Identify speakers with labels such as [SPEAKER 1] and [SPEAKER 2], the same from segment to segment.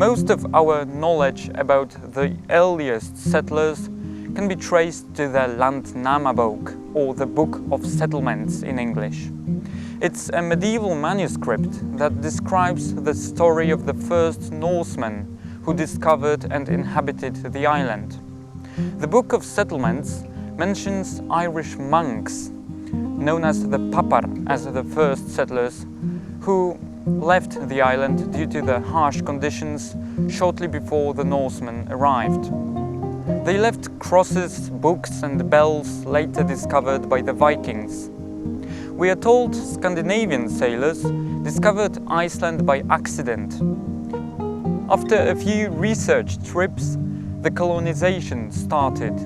[SPEAKER 1] Most of our knowledge about the earliest settlers can be traced to the Landnamabok, or the Book of Settlements in English. It's a medieval manuscript that describes the story of the first Norsemen who discovered and inhabited the island. The Book of Settlements mentions Irish monks, known as the Papar, as the first settlers, who left the island due to the harsh conditions shortly before the Norsemen arrived. They left crosses, books and bells later discovered by the Vikings. We are told Scandinavian sailors discovered Iceland by accident. After a few research trips, the colonization started.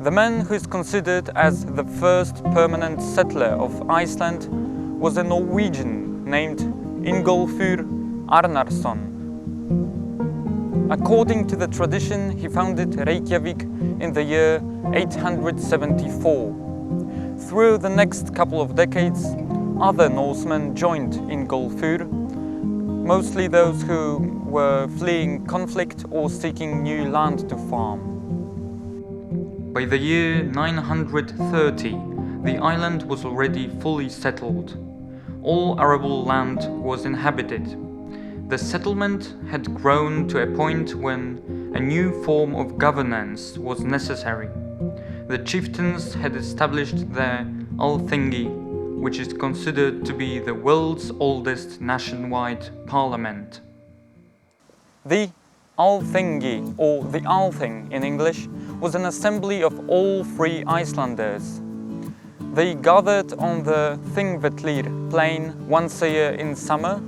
[SPEAKER 1] The man who is considered as the first permanent settler of Iceland was a Norwegian named Ingolfur Arnarsson. According to the tradition, he founded Reykjavik in the year 874. Through the next couple of decades, other Norsemen joined Ingolfur, mostly those who were fleeing conflict or seeking new land to farm. By the year 930, the island was already fully settled. All arable land was inhabited. The settlement had grown to a point when a new form of governance was necessary. The chieftains had established their Alþingi, which is considered to be the world's oldest nationwide parliament. The Alþingi, or the Althing in English, was an assembly of all free Icelanders. They gathered on the Þingvellir plain once a year in summer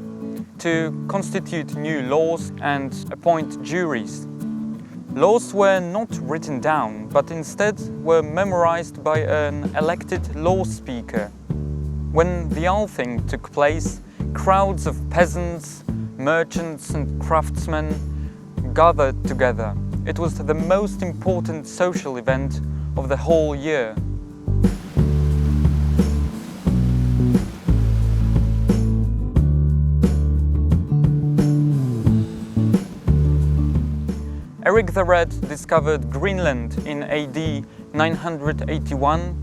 [SPEAKER 1] to constitute new laws and appoint juries. Laws were not written down, but instead were memorized by an elected law speaker. When the Althing took place, crowds of peasants, merchants and craftsmen gathered together. It was the most important social event of the whole year. Eric the Red discovered Greenland in AD 981,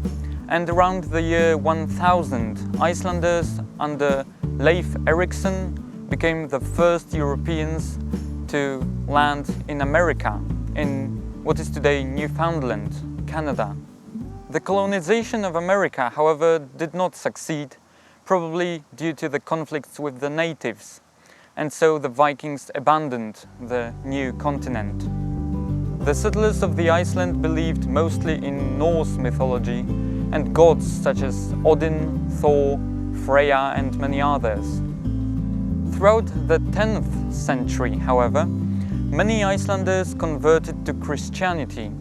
[SPEAKER 1] and around the year 1000, Icelanders under Leif Erikson became the first Europeans to land in America, in what is today Newfoundland, Canada. The colonization of America, however, did not succeed, probably due to the conflicts with the natives, and so the Vikings abandoned the new continent. The settlers of the Iceland believed mostly in Norse mythology and gods such as Odin, Thor, Freya and many others. Throughout the 10th century, however, many Icelanders converted to Christianity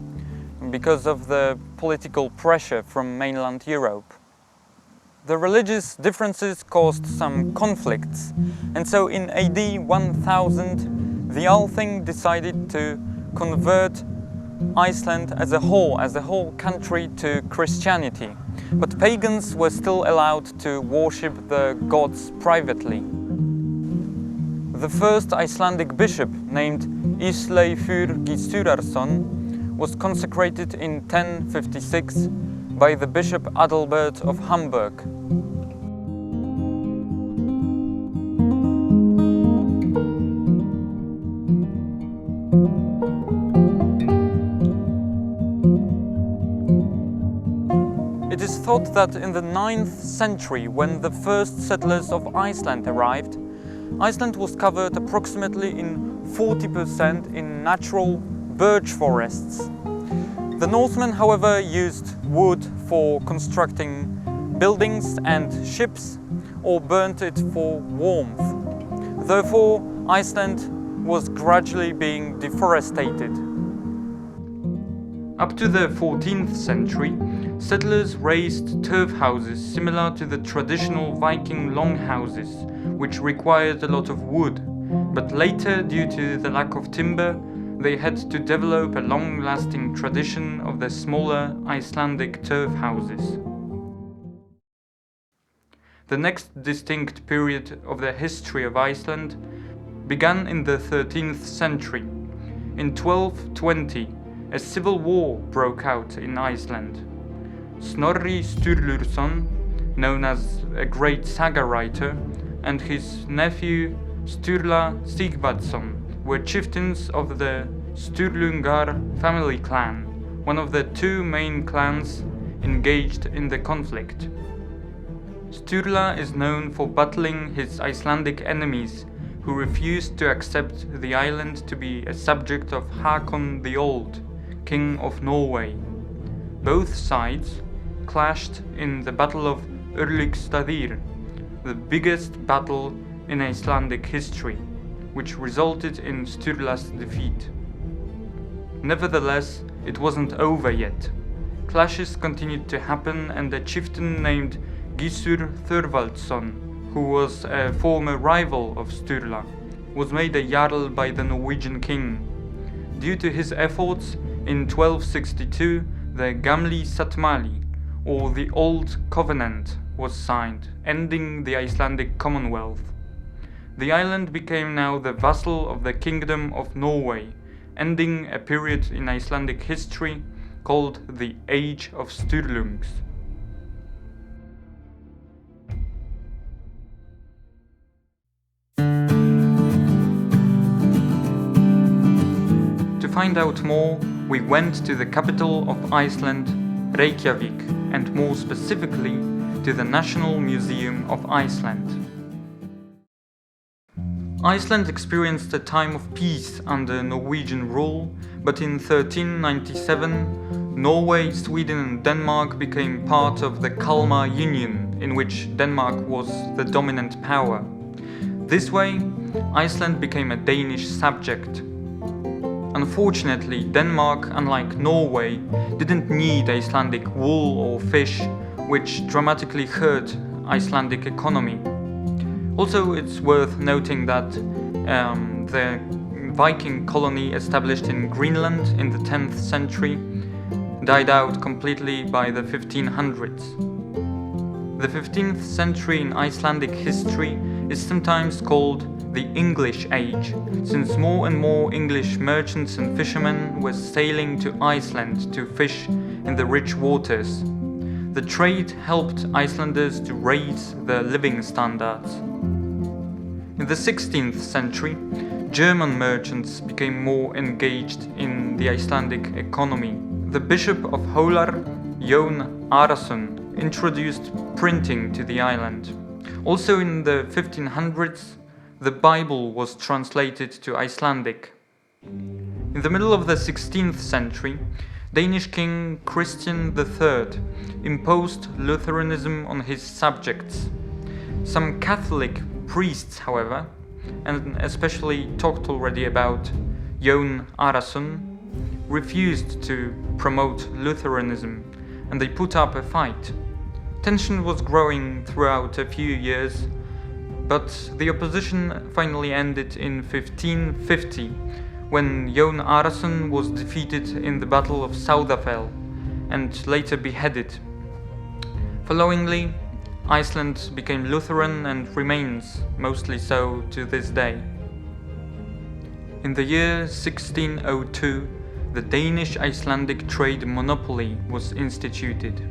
[SPEAKER 1] because of the political pressure from mainland Europe. The religious differences caused some conflicts, and so in AD 1000 the Althing decided to convert Iceland as a whole country to Christianity, but pagans were still allowed to worship the gods privately. The first Icelandic bishop, named Ísleifur Gizurarson, was consecrated in 1056 by the Bishop Adalbert of Hamburg. It is thought that in the 9th century, when the first settlers of Iceland arrived, Iceland was covered approximately in 40% in natural birch forests. The Northmen, however, used wood for constructing buildings and ships, or burnt it for warmth. Therefore, Iceland was gradually being deforested. Up to the 14th century, settlers raised turf houses similar to the traditional Viking longhouses, which required a lot of wood, but later, due to the lack of timber, they had to develop a long-lasting tradition of the smaller Icelandic turf houses. The next distinct period of the history of Iceland began in the 13th century. In 1220, a civil war broke out in Iceland. Snorri Sturluson, known as a great saga writer, and his nephew Sturla Sigvatsson were chieftains of the Sturlungar family clan, one of the two main clans engaged in the conflict. Sturla is known for battling his Icelandic enemies, who refused to accept the island to be a subject of Hakon the Old, King of Norway. Both sides clashed in the Battle of Urlugstadir, the biggest battle in Icelandic history, which resulted in Sturla's defeat. Nevertheless, it wasn't over yet. Clashes continued to happen, and a chieftain named Gissur Thorvaldsson, who was a former rival of Sturla, was made a jarl by the Norwegian king. Due to his efforts, in 1262 the Gamli Satmali, or the Old Covenant, was signed, ending the Icelandic Commonwealth. The island became now the vassal of the Kingdom of Norway, ending a period in Icelandic history called the Age of Sturlungs. To find out more, we went to the capital of Iceland, Reykjavik, and more specifically to the National Museum of Iceland. Iceland experienced a time of peace under Norwegian rule, but in 1397 Norway, Sweden and Denmark became part of the Kalmar Union, in which Denmark was the dominant power. This way, Iceland became a Danish subject. Unfortunately, Denmark, unlike Norway, didn't need Icelandic wool or fish, which dramatically hurt Icelandic economy. Also, it's worth noting that the Viking colony established in Greenland in the 10th century died out completely by the 1500s. The 15th century in Icelandic history is sometimes called the English Age, since more and more English merchants and fishermen were sailing to Iceland to fish in the rich waters. The trade helped Icelanders to raise their living standards. In the 16th century, German merchants became more engaged in the Icelandic economy. The Bishop of Hólar, Jón Arason, introduced printing to the island. Also in the 1500s, the Bible was translated to Icelandic. In the middle of the 16th century, Danish King Christian III imposed Lutheranism on his subjects. Some Catholic priests, however, and especially talked already about Jón Arason, refused to promote Lutheranism, and they put up a fight. Tension was growing throughout a few years, but the opposition finally ended in 1550, when Jón Arason was defeated in the Battle of Sauðafell and later beheaded. Followingly, Iceland became Lutheran and remains mostly so to this day. In the year 1602, the Danish-Icelandic trade monopoly was instituted.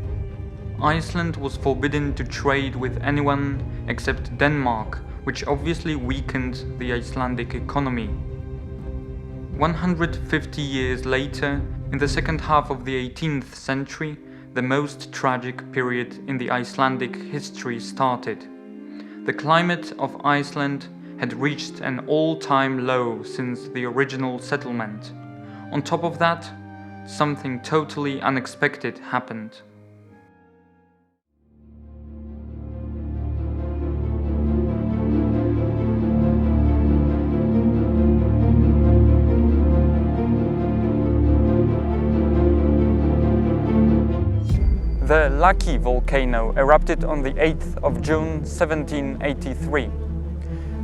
[SPEAKER 1] Iceland was forbidden to trade with anyone except Denmark, which obviously weakened the Icelandic economy. 150 years later, in the second half of the 18th century, the most tragic period in the Icelandic history started. The climate of Iceland had reached an all-time low since the original settlement. On top of that, something totally unexpected happened. The Laki volcano erupted on the 8th of June 1783.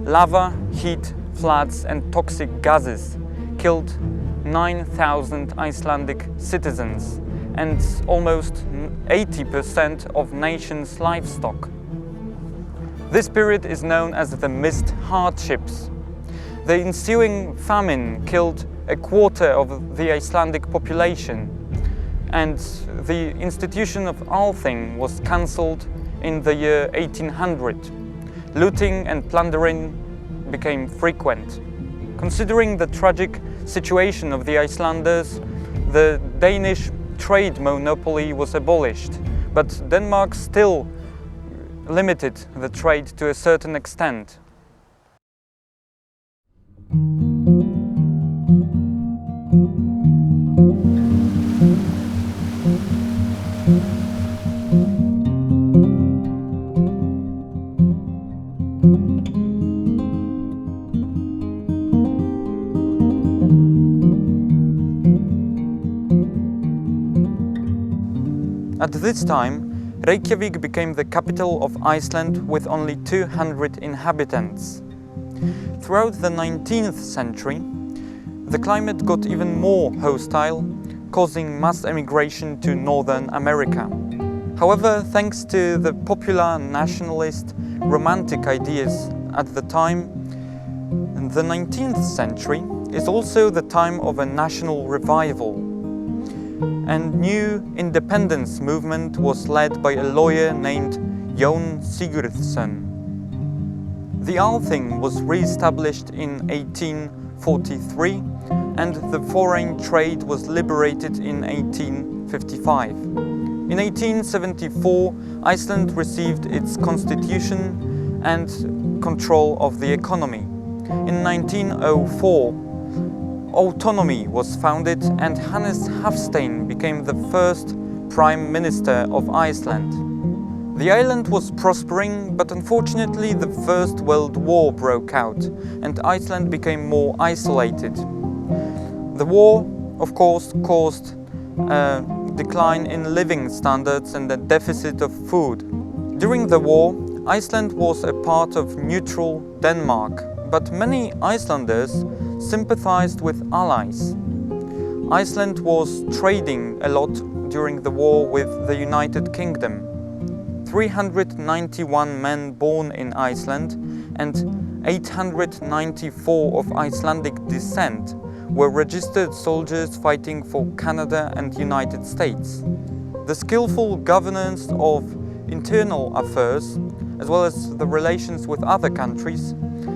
[SPEAKER 1] Lava, heat, floods and toxic gases killed 9,000 Icelandic citizens and almost 80% of nation's livestock. This period is known as the mist hardships. The ensuing famine killed a quarter of the Icelandic population, and the institution of Althing was cancelled in the year 1800. Looting and plundering became frequent. Considering the tragic situation of the Icelanders, the Danish trade monopoly was abolished, but Denmark still limited the trade to a certain extent. At this time, Reykjavik became the capital of Iceland with only 200 inhabitants. Throughout the 19th century, the climate got even more hostile, causing mass emigration to Northern America. However, thanks to the popular nationalist romantic ideas at the time, the 19th century is also the time of a national revival. And new independence movement was led by a lawyer named Jón Sigurðsson. The Althing was re-established in 1843 and the foreign trade was liberated in 1855. In 1874, Iceland received its constitution and control of the economy. In 1904, autonomy was founded and Hannes Hafstein became the first Prime Minister of Iceland. The island was prospering, but unfortunately the First World War broke out and Iceland became more isolated. The war, of course, caused a decline in living standards and a deficit of food. During the war, Iceland was a part of neutral Denmark, but many Icelanders sympathized with allies. Iceland was trading a lot during the war with the United Kingdom. 391 men born in Iceland and 894 of Icelandic descent were registered soldiers fighting for Canada and United States. The skillful governance of internal affairs, as well as the relations with other countries,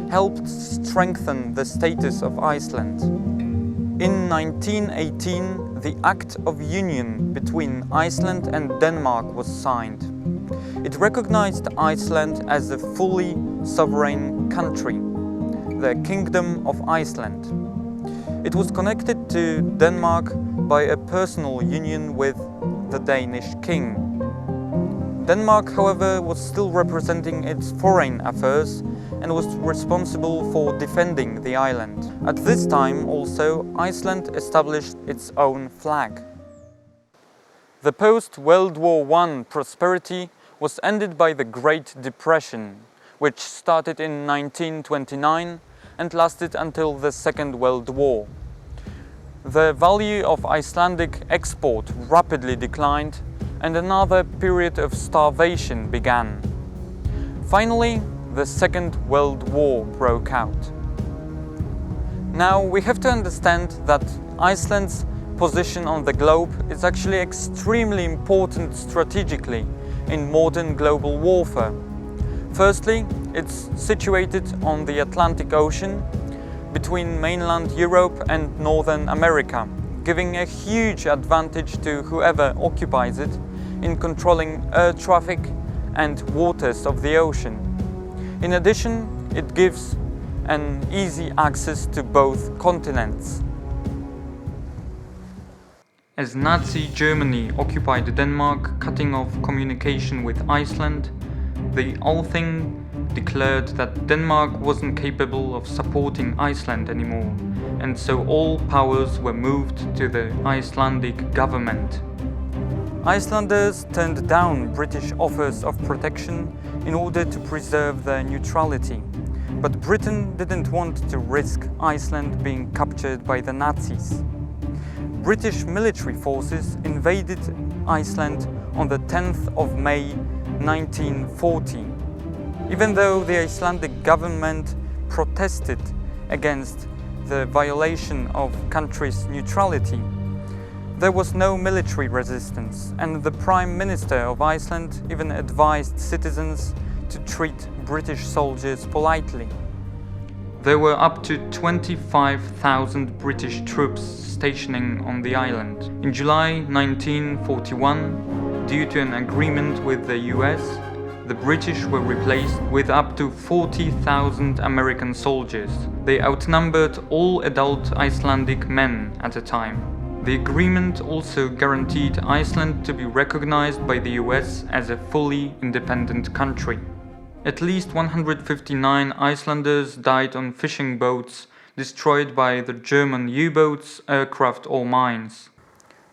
[SPEAKER 1] helped strengthen the status of Iceland. In 1918, the Act of Union between Iceland and Denmark was signed. It recognized Iceland as a fully sovereign country, the Kingdom of Iceland. It was connected to Denmark by a personal union with the Danish king. Denmark, however, was still representing its foreign affairs and was responsible for defending the island. At this time also, Iceland established its own flag. The post-World War I prosperity was ended by the Great Depression, which started in 1929 and lasted until the Second World War. The value of Icelandic export rapidly declined and another period of starvation began. Finally, the Second World War broke out. Now we have to understand that Iceland's position on the globe is actually extremely important strategically in modern global warfare. Firstly, it's situated on the Atlantic Ocean between mainland Europe and Northern America, giving a huge advantage to whoever occupies it in controlling air traffic and waters of the ocean. In addition, it gives an easy access to both continents. As Nazi Germany occupied Denmark, cutting off communication with Iceland, the Althing declared that Denmark wasn't capable of supporting Iceland anymore, and so all powers were moved to the Icelandic government. Icelanders turned down British offers of protection in order to preserve their neutrality, but Britain didn't want to risk Iceland being captured by the Nazis. British military forces invaded Iceland on the 10th of May 1940. Even though the Icelandic government protested against the violation of country's neutrality. There was no military resistance, and the Prime Minister of Iceland even advised citizens to treat British soldiers politely. There were up to 25,000 British troops stationing on the island. In July 1941, due to an agreement with the US, the British were replaced with up to 40,000 American soldiers. They outnumbered all adult Icelandic men at the time. The agreement also guaranteed Iceland to be recognized by the US as a fully independent country. At least 159 Icelanders died on fishing boats destroyed by the German U-boats, aircraft or mines.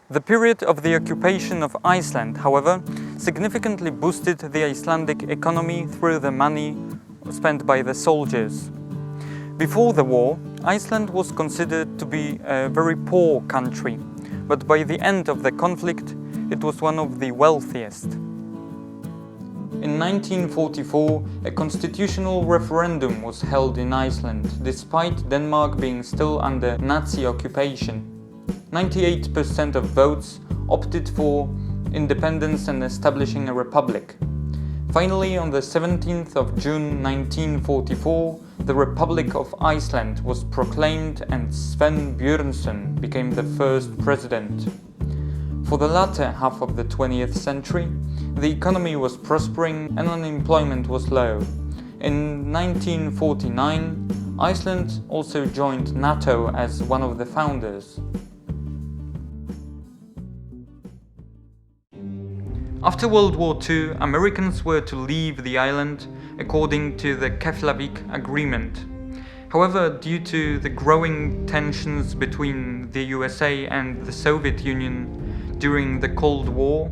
[SPEAKER 1] The period of the occupation of Iceland, however, significantly boosted the Icelandic economy through the money spent by the soldiers. Before the war, Iceland was considered to be a very poor country, but by the end of the conflict, it was one of the wealthiest. In 1944, a constitutional referendum was held in Iceland, despite Denmark being still under Nazi occupation. 98% of votes opted for independence and establishing a republic. Finally, on the 17th of June 1944, the Republic of Iceland was proclaimed and Sven Björnsson became the first president. For the latter half of the 20th century, the economy was prospering and unemployment was low. In 1949, Iceland also joined NATO as one of the founders. After World War II, Americans were to leave the island according to the Keflavik Agreement. However, due to the growing tensions between the USA and the Soviet Union during the Cold War,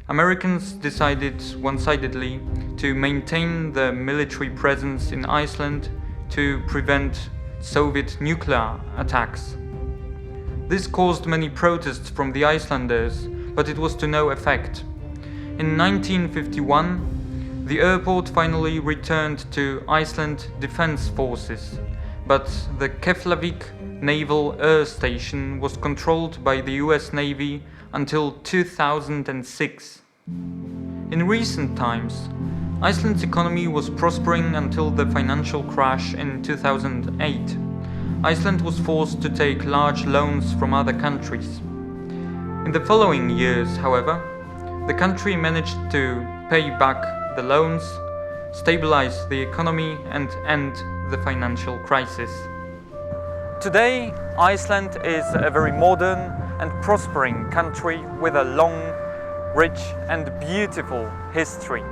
[SPEAKER 1] Americans decided one-sidedly to maintain the military presence in Iceland to prevent Soviet nuclear attacks. This caused many protests from the Icelanders, but it was to no effect. In 1951, the airport finally returned to Iceland Defense Forces, but the Keflavik Naval Air Station was controlled by the US Navy until 2006. In recent times, Iceland's economy was prospering until the financial crash in 2008. Iceland was forced to take large loans from other countries. In the following years, however, the country managed to pay back the loans, stabilize the economy and end the financial crisis. Today, Iceland is a very modern and prospering country with a long, rich and beautiful history.